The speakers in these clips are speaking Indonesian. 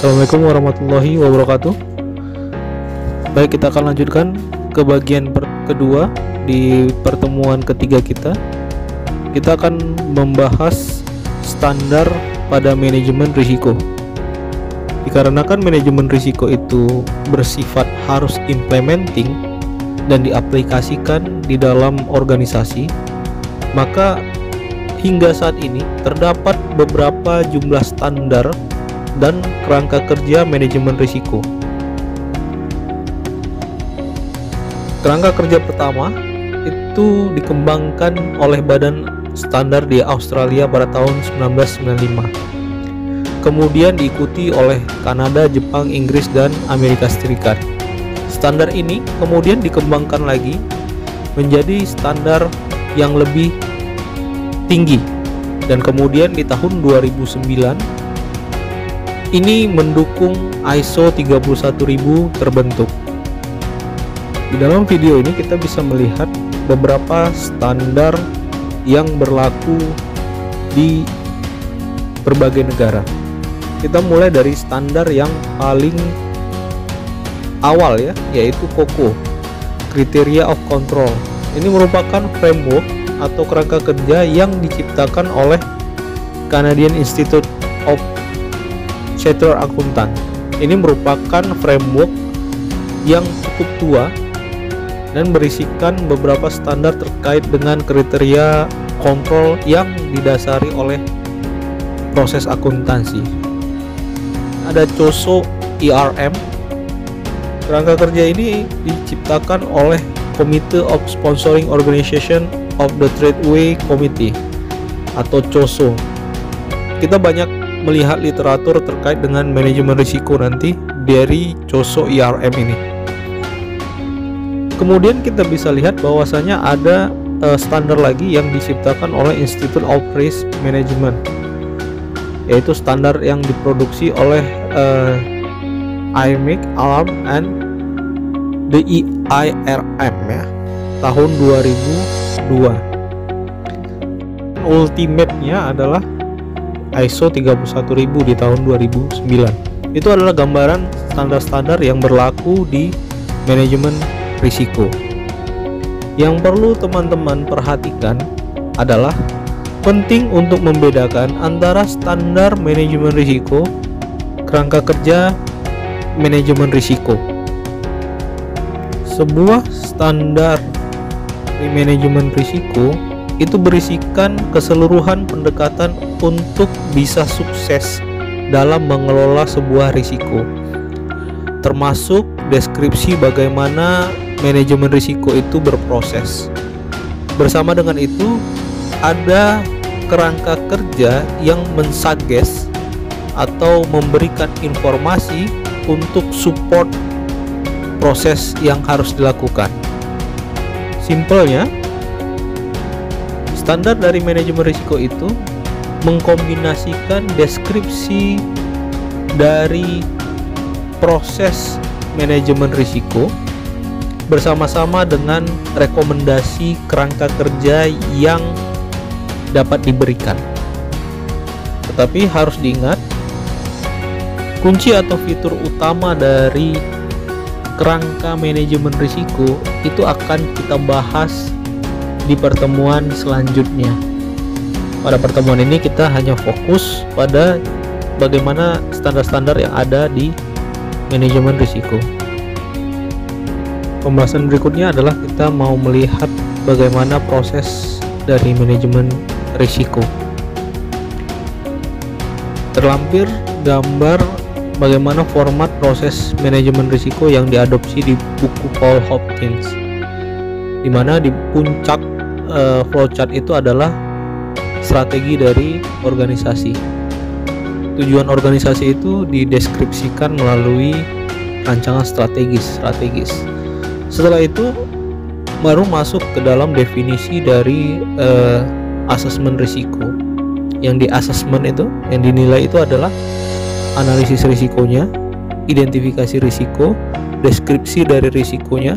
Assalamualaikum warahmatullahi wabarakatuh. Baik, kita akan lanjutkan ke bagian kedua di pertemuan ketiga kita. Kita akan membahas standar pada manajemen risiko. Dikarenakan manajemen risiko itu bersifat harus implementing dan diaplikasikan di dalam organisasi, maka hingga saat ini terdapat beberapa jumlah standar dan kerangka kerja manajemen risiko. Kerangka kerja pertama itu dikembangkan oleh Badan Standar di Australia pada tahun 1995. Kemudian diikuti oleh Kanada, Jepang, Inggris, dan Amerika Serikat. Standar ini kemudian dikembangkan lagi menjadi standar yang lebih tinggi, dan kemudian di tahun 2009 ini mendukung ISO 31000 terbentuk. Di dalam video ini kita bisa melihat beberapa standar yang berlaku di berbagai negara. Kita mulai dari standar yang paling awal ya, yaitu COCO, Criteria of Control. Ini merupakan framework atau kerangka kerja yang diciptakan oleh Canadian Institute of Chartered Accountant. Ini merupakan framework yang cukup tua dan berisikan beberapa standar terkait dengan kriteria kontrol yang didasari oleh proses akuntansi. Ada COSO IRM. Kerangka kerja ini diciptakan oleh Committee of Sponsoring Organization of the Tradeway Committee atau COSO. Kita banyak melihat literatur terkait dengan manajemen risiko nanti dari COSO IRM ini. Kemudian kita bisa lihat bahwasanya ada standar lagi yang diciptakan oleh Institute of Risk Management, yaitu standar yang diproduksi oleh IMEC, Alarm, and the IRM ya, tahun 2002. Ultimate-nya adalah ISO 31000 di tahun 2009. Itu adalah gambaran standar-standar yang berlaku di manajemen risiko. Yang perlu teman-teman perhatikan adalah penting untuk membedakan antara standar manajemen risiko, kerangka kerja manajemen risiko. Sebuah standar di manajemen risiko itu berisikan keseluruhan pendekatan untuk bisa sukses dalam mengelola sebuah risiko, termasuk deskripsi bagaimana manajemen risiko itu berproses. Bersama dengan itu, ada kerangka kerja yang mensuggest atau memberikan informasi untuk support proses yang harus dilakukan. Simpelnya, standar dari manajemen risiko itu mengkombinasikan deskripsi dari proses manajemen risiko bersama-sama dengan rekomendasi kerangka kerja yang dapat diberikan. Tetapi harus diingat, kunci atau fitur utama dari kerangka manajemen risiko itu akan kita bahas di pertemuan selanjutnya. Pada pertemuan ini kita hanya fokus pada bagaimana standar-standar yang ada di manajemen risiko. Pembahasan berikutnya adalah kita mau melihat bagaimana proses dari manajemen risiko. Terlampir gambar bagaimana format proses manajemen risiko yang diadopsi di buku Paul Hopkins, di mana di puncak flowchart itu adalah strategi dari organisasi. Tujuan organisasi itu dideskripsikan melalui rancangan strategis. Setelah itu baru masuk ke dalam definisi dari asesmen risiko. Yang di asesmen itu, yang dinilai itu adalah analisis risikonya, identifikasi risiko, deskripsi dari risikonya,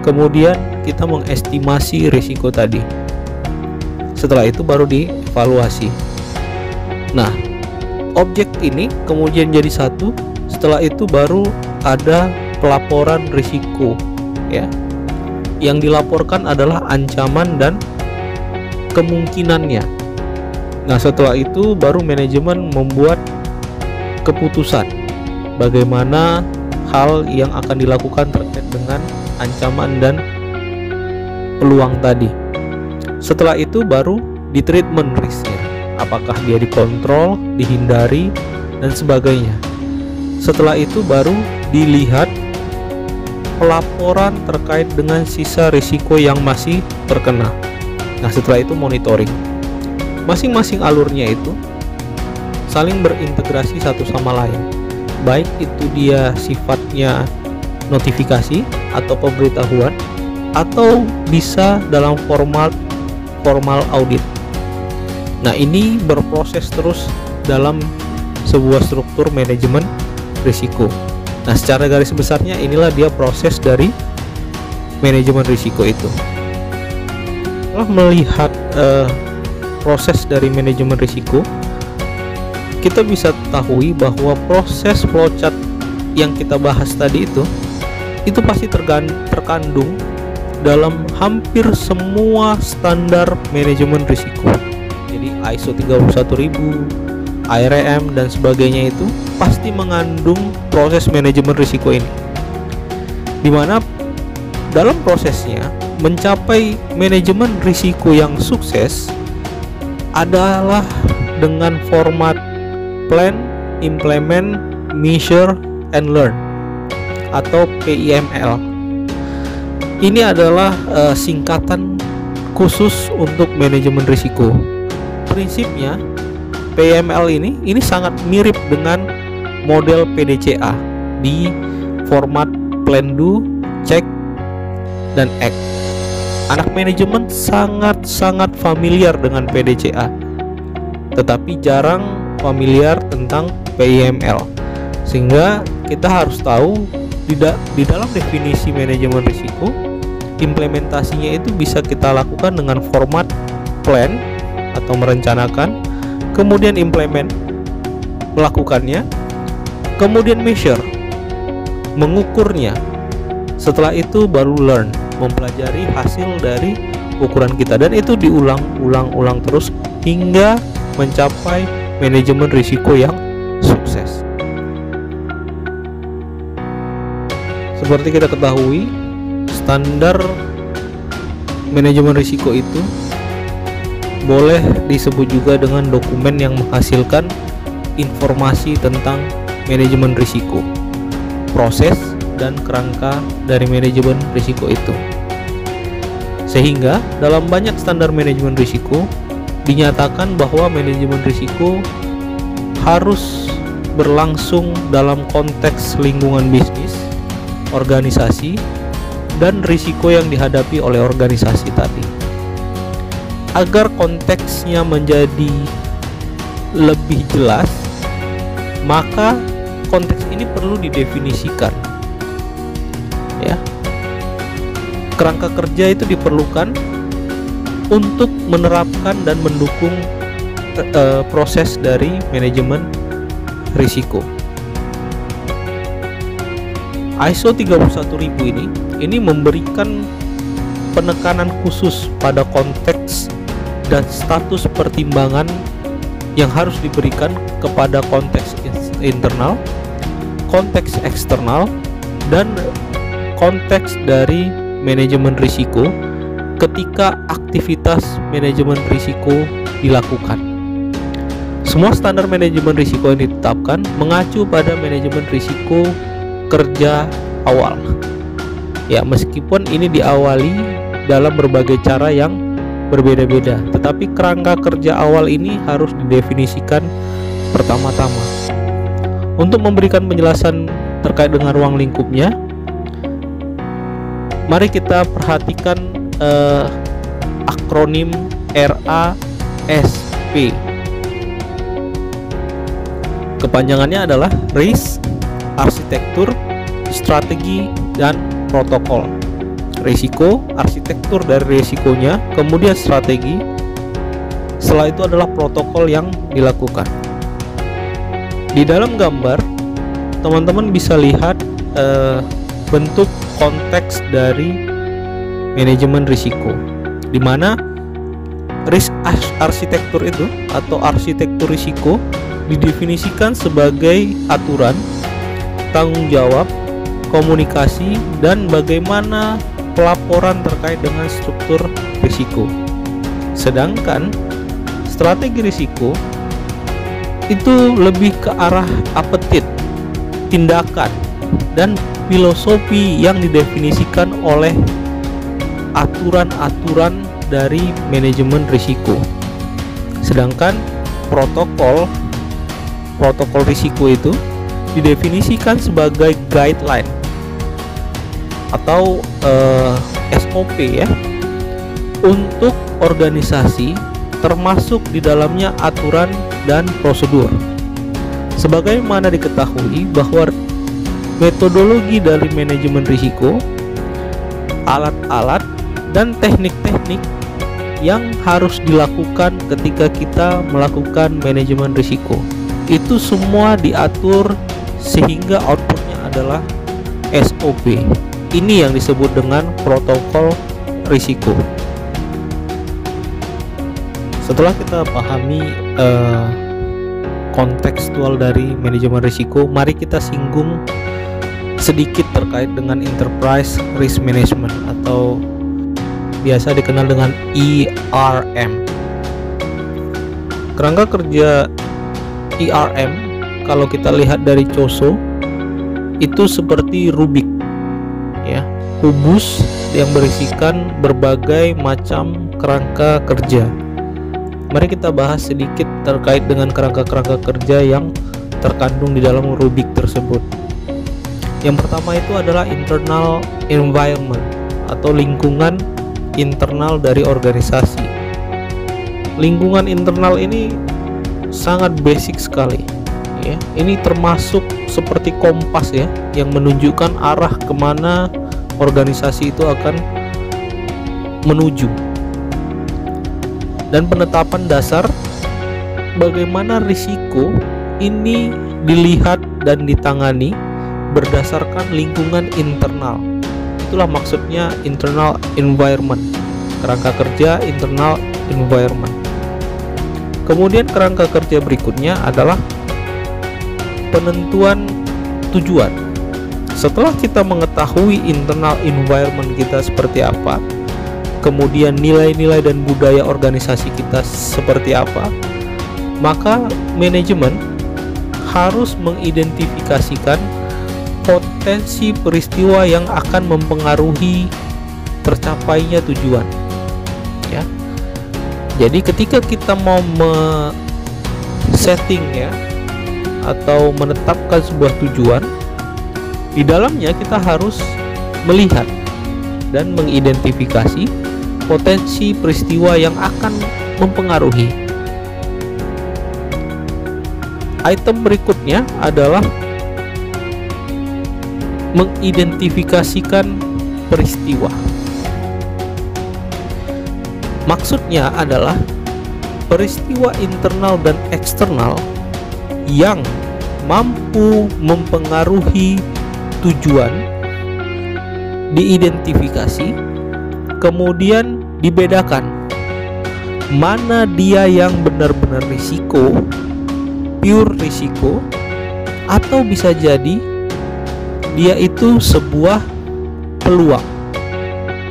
kemudian kita mengestimasi risiko tadi. Setelah itu baru dievaluasi. Nah, objek ini kemudian jadi satu. Setelah itu baru ada pelaporan risiko, ya. Yang dilaporkan adalah ancaman dan kemungkinannya. Nah, setelah itu baru manajemen membuat keputusan bagaimana hal yang akan dilakukan terkait dengan ancaman dan peluang tadi. Setelah itu baru di treatment risknya, apakah dia dikontrol, dihindari, dan sebagainya. Setelah itu baru dilihat pelaporan terkait dengan sisa risiko yang masih terkena. Nah, setelah itu monitoring. Masing-masing alurnya itu saling berintegrasi satu sama lain, baik itu dia sifatnya notifikasi atau pemberitahuan, atau bisa dalam formal audit. Nah, ini berproses terus dalam sebuah struktur manajemen risiko. Nah, secara garis besarnya inilah dia proses dari manajemen risiko itu. Setelah melihat proses dari manajemen risiko, kita bisa ketahui bahwa proses flowchart yang kita bahas tadi itu pasti terkandung dalam hampir semua standar manajemen risiko. Jadi ISO 31000, ARM dan sebagainya itu pasti mengandung proses manajemen risiko ini, dimana dalam prosesnya mencapai manajemen risiko yang sukses adalah dengan format plan, implement, measure, and learn atau PIML. Ini adalah singkatan khusus untuk manajemen risiko. Prinsipnya PML ini sangat mirip dengan model PDCA di format plan, do, check, dan act. Anak manajemen sangat familiar dengan PDCA, tetapi jarang familiar tentang PIML. Sehingga kita harus tahu di dalam definisi manajemen risiko, implementasinya itu bisa kita lakukan dengan format plan atau merencanakan, kemudian implement, melakukannya, kemudian measure, mengukurnya. Setelah itu baru learn, mempelajari hasil dari ukuran kita, dan itu diulang-ulang terus hingga mencapai manajemen risiko yang sukses. Seperti kita ketahui, standar manajemen risiko itu boleh disebut juga dengan dokumen yang menghasilkan informasi tentang manajemen risiko, proses dan kerangka dari manajemen risiko itu. Sehingga dalam banyak standar manajemen risiko dinyatakan bahwa manajemen risiko harus berlangsung dalam konteks lingkungan bisnis, organisasi, dan risiko yang dihadapi oleh organisasi tadi. Agar konteksnya menjadi lebih jelas, maka konteks ini perlu didefinisikan, ya. Kerangka kerja itu diperlukan untuk menerapkan dan mendukung proses dari manajemen risiko. ISO 31000 ini memberikan penekanan khusus pada konteks dan status pertimbangan yang harus diberikan kepada konteks internal, konteks eksternal, dan konteks dari manajemen risiko ketika aktivitas manajemen risiko dilakukan. Semua standar manajemen risiko yang ditetapkan mengacu pada manajemen risiko kerja awal. Ya, meskipun ini diawali dalam berbagai cara yang berbeda-beda, tetapi kerangka kerja awal ini harus didefinisikan pertama-tama. Untuk memberikan penjelasan terkait dengan ruang lingkupnya, mari kita perhatikan akronim RASP. Kepanjangannya adalah risk, arsitektur, strategi, dan protokol. Risiko, arsitektur dari risikonya, kemudian strategi, setelah itu adalah protokol yang dilakukan. Di dalam gambar, teman-teman bisa lihat bentuk konteks dari manajemen risiko, di mana risk arsitektur itu atau arsitektur risiko didefinisikan sebagai aturan, tanggung jawab, komunikasi, dan bagaimana pelaporan terkait dengan struktur risiko. Sedangkan strategi risiko itu lebih ke arah apetit, tindakan, dan filosofi yang didefinisikan oleh aturan-aturan dari manajemen risiko. Sedangkan protokol risiko itu didefinisikan sebagai guideline atau SOP ya untuk organisasi, termasuk di dalamnya aturan dan prosedur. Sebagaimana diketahui bahwa metodologi dari manajemen risiko, alat-alat dan teknik-teknik yang harus dilakukan ketika kita melakukan manajemen risiko itu semua diatur sehingga outputnya adalah SOP. Ini yang disebut dengan protokol risiko. Setelah kita pahami kontekstual dari manajemen risiko, mari kita singgung sedikit terkait dengan enterprise risk management atau biasa dikenal dengan ERM. Kerangka kerja ERM kalau kita lihat dari COSO itu seperti Rubik ya, kubus yang berisikan berbagai macam kerangka kerja. Mari kita bahas sedikit terkait dengan kerangka-kerangka kerja yang terkandung di dalam Rubik tersebut. Yang pertama itu adalah internal environment atau lingkungan internal dari organisasi. Lingkungan internal ini sangat basic sekali ya. Ini termasuk seperti kompas ya, yang menunjukkan arah kemana organisasi itu akan menuju. Dan penetapan dasar bagaimana risiko ini dilihat dan ditangani berdasarkan lingkungan internal. Itulah maksudnya internal environment, kerangka kerja internal environment. Kemudian kerangka kerja berikutnya adalah penentuan tujuan. Setelah kita mengetahui internal environment kita seperti apa, kemudian nilai-nilai dan budaya organisasi kita seperti apa, maka manajemen harus mengidentifikasikan potensi peristiwa yang akan mempengaruhi tercapainya tujuan ya. Jadi ketika kita mau setting ya atau menetapkan sebuah tujuan, di dalamnya kita harus melihat dan mengidentifikasi potensi peristiwa yang akan mempengaruhi. Item berikutnya adalah mengidentifikasikan peristiwa. Maksudnya adalah peristiwa internal dan eksternal yang mampu mempengaruhi tujuan diidentifikasi, kemudian dibedakan mana dia yang benar-benar risiko, pure risiko, atau bisa jadi dia itu sebuah peluang.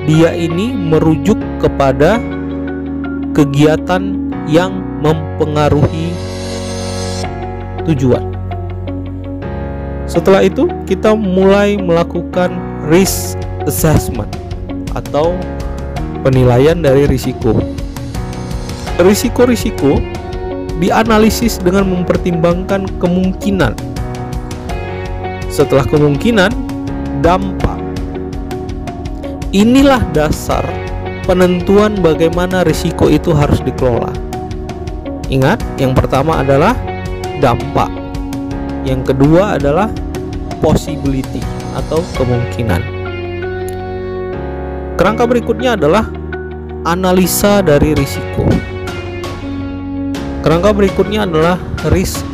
Dia ini merujuk kepada kegiatan yang mempengaruhi tujuan. Setelah itu kita mulai melakukan risk assessment atau penilaian dari risiko. Risiko-risiko dianalisis dengan mempertimbangkan kemungkinan. Setelah kemungkinan, dampak. Inilah dasar penentuan bagaimana risiko itu harus dikelola. Ingat, yang pertama adalah dampak. Yang kedua adalah possibility atau kemungkinan. Kerangka berikutnya adalah analisa dari risiko. Kerangka berikutnya adalah risk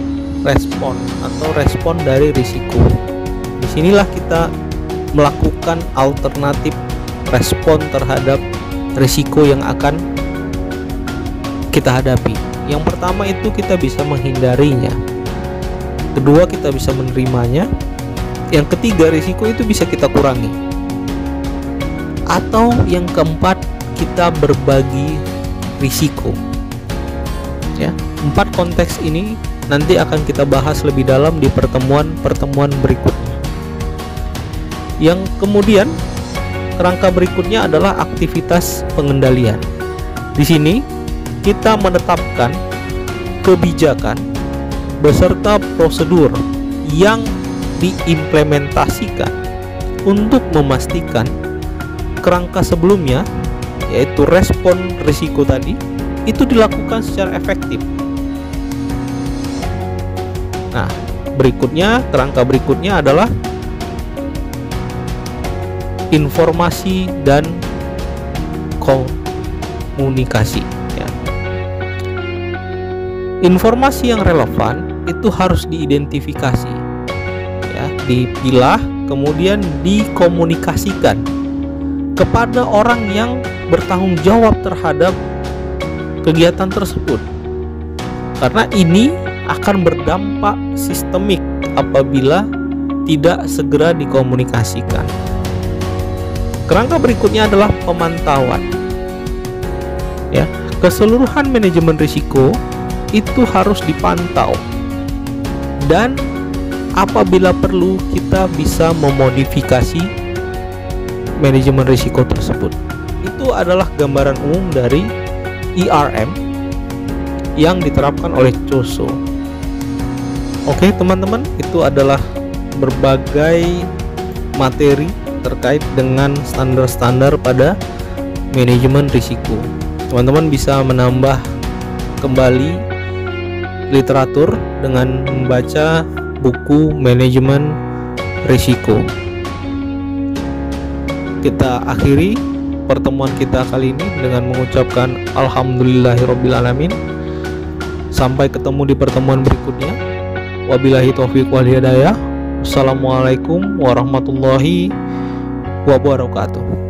respon atau respon dari risiko. Disinilah kita melakukan alternatif respon terhadap risiko yang akan kita hadapi. Yang pertama itu kita bisa menghindarinya. Kedua, kita bisa menerimanya. Yang ketiga, risiko itu bisa kita kurangi. Atau yang keempat, kita berbagi risiko. Ya, 4 konteks ini nanti akan kita bahas lebih dalam di pertemuan berikutnya. Yang kemudian kerangka berikutnya adalah aktivitas pengendalian. Di sini kita menetapkan kebijakan beserta prosedur yang diimplementasikan untuk memastikan kerangka sebelumnya, yaitu respon risiko tadi, itu dilakukan secara efektif. Nah, kerangka berikutnya adalah informasi dan komunikasi. Informasi yang relevan itu harus diidentifikasi, ya, dipilah, kemudian dikomunikasikan kepada orang yang bertanggung jawab terhadap kegiatan tersebut, karena ini akan berdampak sistemik apabila tidak segera dikomunikasikan. Kerangka berikutnya adalah pemantauan. Ya, keseluruhan manajemen risiko itu harus dipantau, dan apabila perlu kita bisa memodifikasi manajemen risiko tersebut. Itu adalah gambaran umum dari IRM yang diterapkan oleh COSO. Oke teman-teman, itu adalah berbagai materi terkait dengan standar-standar pada manajemen risiko. Teman-teman bisa menambah kembali literatur dengan membaca buku manajemen risiko. Kita akhiri pertemuan kita kali ini dengan mengucapkan alhamdulillahirobbilalamin. Sampai ketemu di pertemuan berikutnya. Wabillahi taufiq wal hidayah. Wassalamualaikum warahmatullahi wabarakatuh.